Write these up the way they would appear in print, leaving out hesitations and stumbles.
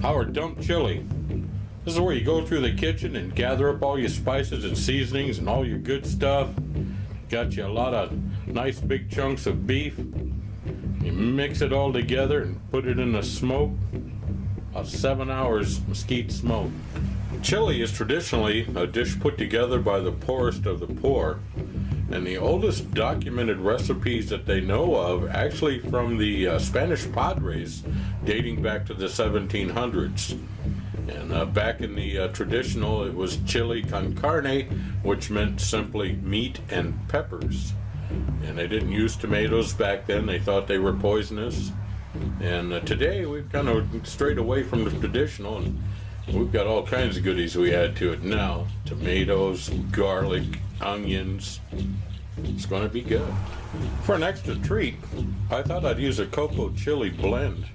our dump chili. This is where you go through the kitchen and gather up all your spices and seasonings and all your good stuff. Got you a lot of nice big chunks of beef. You mix it all together and put it in a smoke. 7 hours mesquite smoke. Chili is traditionally a dish put together by the poorest of the poor, and the oldest documented recipes that they know of actually from the Spanish Padres, dating back to the 1700s. And back in the traditional, it was chili con carne, which meant simply meat and peppers. And they didn't use tomatoes back then. They thought they were poisonous. And today we've kind of strayed away from the traditional, and we've got all kinds of goodies we add to it now. Tomatoes, garlic, onions. It's going to be good. For an extra treat, I thought I'd use a cocoa chili blend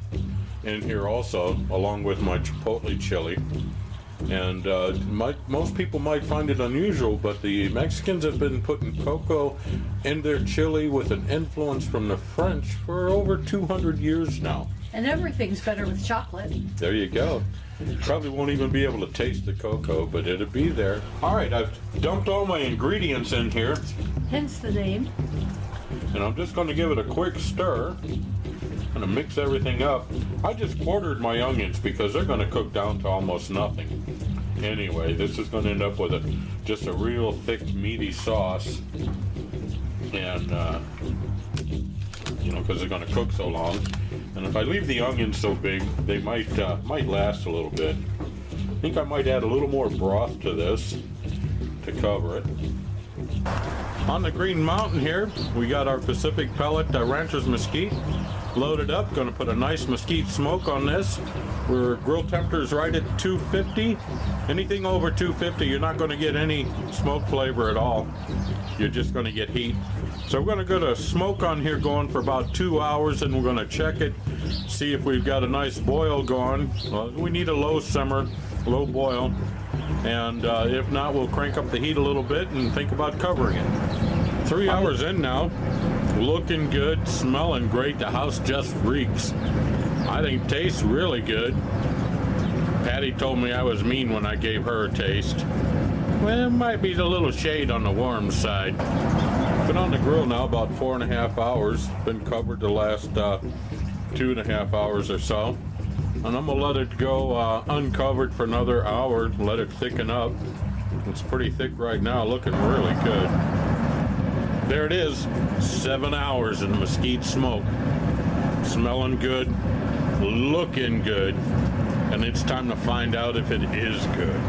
in here also, along with my chipotle chili. And most people might find it unusual, but the Mexicans have been putting cocoa in their chili with an influence from the French for over 200 years now. And everything's better with chocolate. There you go. Probably won't even be able to taste the cocoa, but it'll be there. All right, I've dumped all my ingredients in here. Hence the name. And I'm just going to give it a quick stir. I'm going to mix everything up. I just quartered my onions because they're going to cook down to almost nothing. Anyway, this is going to end up with just a real thick, meaty sauce. And, because they're going to cook so long. And if I leave the onions so big, they might last a little bit. I think I might add a little more broth to this to cover it. On the Green Mountain here, we got our Pacific Pellet Rancher's Mesquite loaded up. Going to put a nice mesquite smoke on this. Our grill temperature is right at 250. Anything over 250, you're not going to get any smoke flavor at all. You're just going to get heat. So we're going to go to smoke on here going for about 2 hours, and we're going to check it, see if we've got a nice boil going. We need a low simmer, low boil, and if not, we'll crank up the heat a little bit and think about covering it. 3 hours in now, looking good, smelling great. The house just reeks. I think tastes really good. Patti told me I was mean when I gave her a taste. Well, it might be a little shade on the warm side. Been on the grill now about 4.5 hours. Been covered the last 2.5 hours or so. And I'm gonna let it go uncovered for another hour, let it thicken up. It's pretty thick right now, looking really good. There it is, 7 hours in mesquite smoke. Smelling good, looking good, and it's time to find out if it is good.